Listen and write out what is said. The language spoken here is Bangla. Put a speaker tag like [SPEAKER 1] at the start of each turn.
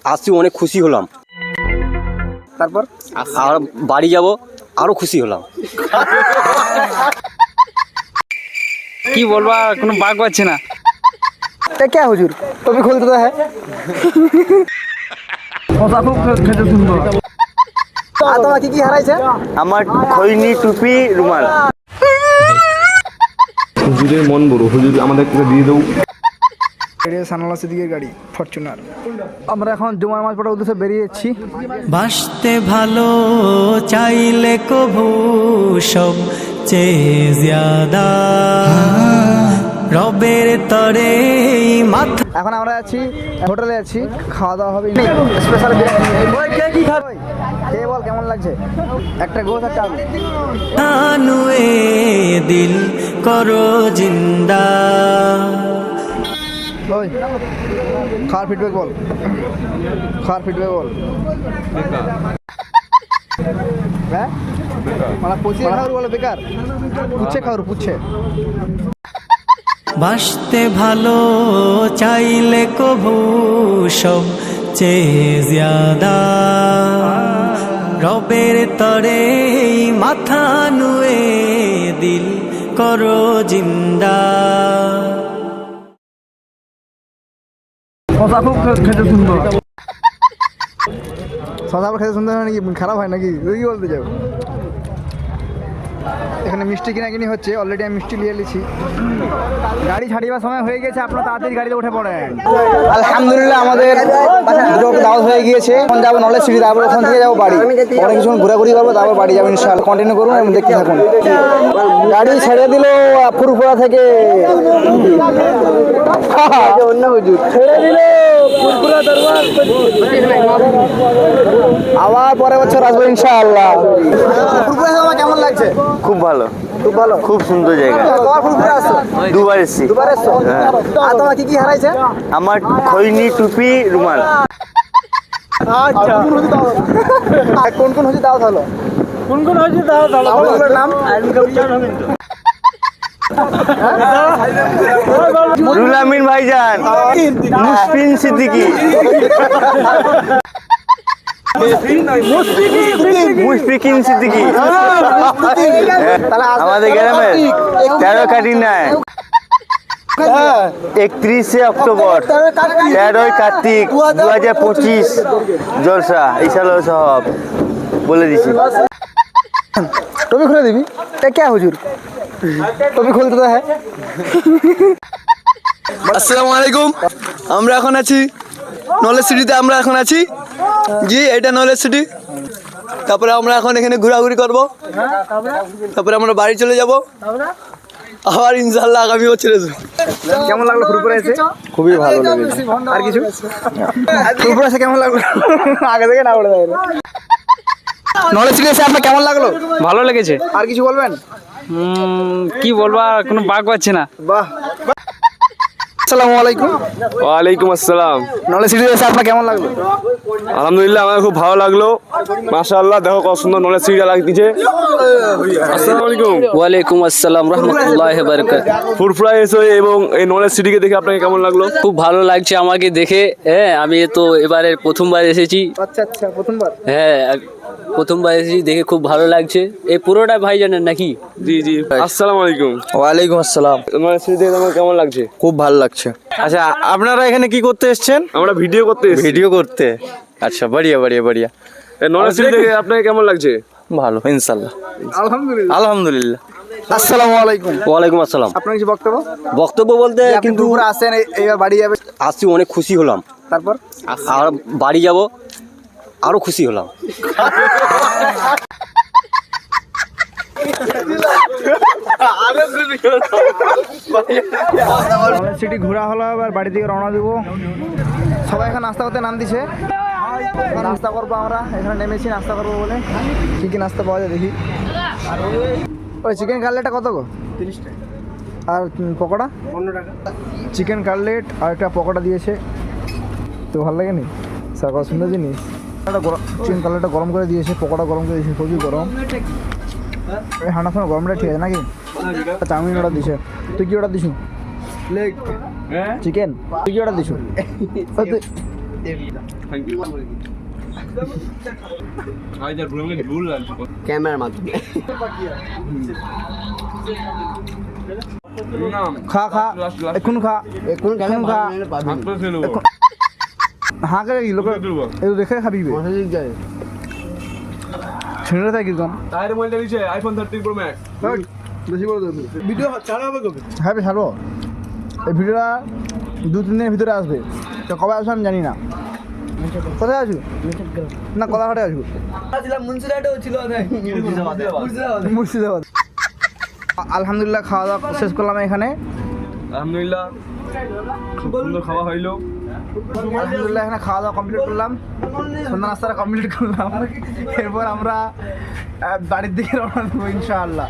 [SPEAKER 1] আসছি, অনেক খুশি হলাম।
[SPEAKER 2] তারপর
[SPEAKER 1] আর বাড়ি যাব, আরো খুশি হলাম।
[SPEAKER 3] কি বলবা, কোনো বাগ পাচ্ছি না।
[SPEAKER 2] क्या हुजूर टोपी खोल देता है তোমার কি কি হারাইছে?
[SPEAKER 4] আমার খৈনি, টুপি, রুমাল।
[SPEAKER 5] হুজুরের মন বড়, হুজুর আমাদের দিয়ে দেবো।
[SPEAKER 2] সানালা সিদ্দিকের গাড়ি ফরচুনার। আমরা এখন জুমার নামাজ পড়ার উদ্দেশ্যে বেরিয়েছি।
[SPEAKER 6] বাসতে ভালো চাইলে কভু সব চেয়ে জ্যাদা রবের তরে মাথা।
[SPEAKER 2] এখন আমরা আছি হোটেলে আছি, খাওয়া দাওয়া হবে স্পেশাল। কে বল কেমন লাগছে? একটা গোছ আর চাল।
[SPEAKER 6] নুয়ে দিল করো জিন্দা।
[SPEAKER 2] ওই খাওয়ার ফিডব্যাক বল, খাওয়ার ফিডব্যাক বল। হ্যাঁ মানে পুছিয়ে খাওয়ার বলো বেকার, পুচ্ছে খাওয়ার পুচ্ছে।
[SPEAKER 6] বাসতে ভালো চাইলে কভু সব চেয়ে জ্যাদা রবের তরে মাথা নুয়ে দিল করো জিন্দা।
[SPEAKER 2] শশা খুব খেতে সুন্দর। শশা খেতে সুন্দর নাকি খারাপ হয় নাকি, তুই কি বলতে চাও? এখানে মিষ্টি কিনাকিনি হচ্ছে, অলরেডি আমি মিষ্টি নিয়ে নিয়েছি। গাড়ি ছাড়িবার সময় হয়ে গেছে, আপনারা তাড়াতাড়ি গাড়িতে উঠে পড়েন। আলহামদুলিল্লাহ আমাদের দুটো দাওয়াত হয়ে গিয়েছে। এখন যাবো নলেজ সিটি, তারপর ওখান থেকে যাবো বাড়ি। অনেক কিছু ঘোরাঘুরি করবো, তারপর বাড়ি যাবো ইনশাআল্লাহ। কন্টিনিউ করুন এবং দেখতে থাকুন। গাড়ি ছেড়ে দিল ফুরফুরা থেকে, অন্য হুজুর ছেড়ে দিল ফুরফুরা দরবার। আবার পরের বছর আসবো ইনশাআল্লাহ। ফুরফুরা যাওয়া কেমন লাগছে?
[SPEAKER 4] খুব ভালো,
[SPEAKER 2] খুব ভালো,
[SPEAKER 4] খুব সুন্দর জায়গা।
[SPEAKER 2] তোমার ফুরফুরা আসছো?
[SPEAKER 4] দুবার এসেছি।
[SPEAKER 2] দুবার এসছো? আর তোমার কি কি হারাইছে?
[SPEAKER 4] আমার খৈনি, টুপি, রুমাল।
[SPEAKER 2] আচ্ছা কোন কোন হচ্ছে দাওয়াত হলো? কোন কোন হচ্ছে দাওয়াত হলো? আপনার নাম?
[SPEAKER 4] রুহুল আমিন ভাইজান, মুসফিন সিদ্দিকী, মুশফিকিন সিদ্দিকী। আমাদের গ্রামে 13 কাটি নাই, 31 অক্টোবর, 13 কার্তিক 2025 জলসা। ইনশাআল্লাহ সব বলে দিছি।
[SPEAKER 2] टोपी खुले दिबी क्या हुजूर टोपी खोल देता है।
[SPEAKER 7] আসসালামু আলাইকুম। আমরা এখন আছি নলেজ সিটিতে। আমরা এখন আছি জি, এটা নলেজ সিটি। তারপরে আমরা এখন এখানে ঘোরাঘুরি করব, তারপরে আমরা বাড়ি চলে যাব আবার ইনশাআল্লাহ আগামী বছর আসবো।
[SPEAKER 2] কেমন লাগলো ফুরফুরা এসে?
[SPEAKER 1] খুবই ভালো লেগেছে।
[SPEAKER 2] আর কিছু ফুরফুরা এসে কেমন লাগলো? আগে থেকে না বলে দেয়। নলেজ সিটি এসে আপনার কেমন লাগলো?
[SPEAKER 3] ভালো লেগেছে।
[SPEAKER 2] আর কিছু বলবেন?
[SPEAKER 3] কি বলবা, কোনো বাগ পাচ্ছি না।
[SPEAKER 2] বাহ। আসসালামু আলাইকুম।
[SPEAKER 5] ওয়ালাইকুম আসসালাম।
[SPEAKER 2] নলেজ সিটি এসে আপনার কেমন লাগলো?
[SPEAKER 5] আলহামদুলিল্লাহ, আমার খুব ভালো লাগলো। মাশাআল্লাহ, দেখো কত সুন্দর নলেজ সিটিটা লাগতেছে। আসসালামু আলাইকুম।
[SPEAKER 1] ওয়ালাইকুম আসসালাম রহমতুল্লাহি ওয়া বারাকাতুহু।
[SPEAKER 5] ফুরফুরা এসে এবং এই নলেজ সিটিকে দেখে আপনাকে কেমন লাগলো?
[SPEAKER 1] খুব ভালো লাগছে আমাকে দেখে। হ্যাঁ, আমি তো এবারে প্রথমবার এসেছি।
[SPEAKER 2] আচ্ছা আচ্ছা, প্রথমবার?
[SPEAKER 1] হ্যাঁ, প্রথমবার এসেছি, দেখে খুব ভালো লাগছে। এই পুরোটা ভাই জানেন নাকি?
[SPEAKER 5] জি জি। আসসালামু আলাইকুম।
[SPEAKER 7] ওয়ালাইকুম আসসালাম।
[SPEAKER 5] নলেজ সিটি দেখে তোমার কেমন লাগছে?
[SPEAKER 7] খুব ভালো লাগছে। আচ্ছা, আপনারা এখানে কি করতে এসেছেন?
[SPEAKER 5] আমরা ভিডিও করতে এসেছি।
[SPEAKER 7] ভিডিও করতে। আচ্ছা, বড়িয়া বড়িয়া বড়িয়া।
[SPEAKER 5] এই নলেজ সিটি দেখে আপনাকে কেমন লাগছে?
[SPEAKER 7] ভালো ইনশাআল্লাহ,
[SPEAKER 2] আলহামদুলিল্লাহ।
[SPEAKER 7] আলহামদুলিল্লাহ।
[SPEAKER 2] আসসালামু আলাইকুম।
[SPEAKER 1] ওয়ালাইকুম আসসালাম।
[SPEAKER 2] আপনার কিছু বক্তব্য?
[SPEAKER 1] বক্তব্য বলতে
[SPEAKER 2] কিন্তু আসেন এইবার বাড়ি যাবে।
[SPEAKER 1] আসছি, অনেক খুশি হলাম।
[SPEAKER 2] তারপর
[SPEAKER 1] আর বাড়ি যাব, আরো খুশি হলাম।
[SPEAKER 2] সিটি ঘোরা হলো, এবার বাড়ি থেকে রওনা দিব। সবাই এখন নাস্তা করতে নাম দিছে। নাস্তা করবো আমরা, এখানে নেমেছি নাস্তা করবো বলে। কী কী নাস্তা পাওয়া যায় দেখি। ওই চিকেন কাটলেটটা কত গো? 30 টাকা। আর পকোড়া 15 টাকা। চিকেন কাটলেট আর একটা পকোড়া দিয়েছে, তো ভালো লাগেনি? স্যার কত সুন্দর জিনিস। চিকেন কাটলেটটা গরম করে দিয়েছে, পকোড়া গরম করে দিয়েছে, প্রচুর গরম। এই ঠান্ডার সময় গরমটা ঠিক আছে নাকি? চাউমিন অর্ডার দিছে। তুই কি অর্ডার দিছু? Leg chicken. তুই কি অর্ডার দিছু?
[SPEAKER 5] থ্যাংক ইউ আজ আর ভুলে গেলে ভুল লাগছে
[SPEAKER 7] ক্যামেরার মাধ্যমে
[SPEAKER 2] খা খা এখন খা এখন খা হাঁ করে কি লোক একটু দেখে খাবি ছেড়ে থাকে কিরকম
[SPEAKER 5] টায়ারে মোবাইলটা দিছে আইফোন 13 প্রো ম্যাক্স
[SPEAKER 2] বেশি বড় ভিডিও ছাড়া হবে কবে? হ্যাঁ ছাড়বো। এই ভিডিওটা 2-3 দিনের ভিতরে আসবে, তো কবে আসবে আমি জানি না। কোথায় আছো? না কলাঘাটে আছো। মুর্শিদাবাদ। আলহামদুলিল্লাহ খাওয়া দাওয়া শেষ করলাম এখানে।
[SPEAKER 5] আলহামদুলিল্লাহ খুব সুন্দর খাওয়া হইলো।
[SPEAKER 2] আলহামদুলিল্লাহ এখানে খাওয়া দাওয়া কমপ্লিট করলাম, সন্ধ্যা নাস্তাটা কমপ্লিট করলাম। এরপর আমরা বাড়ির দিকে রওনা দেবো ইনশাআল্লাহ।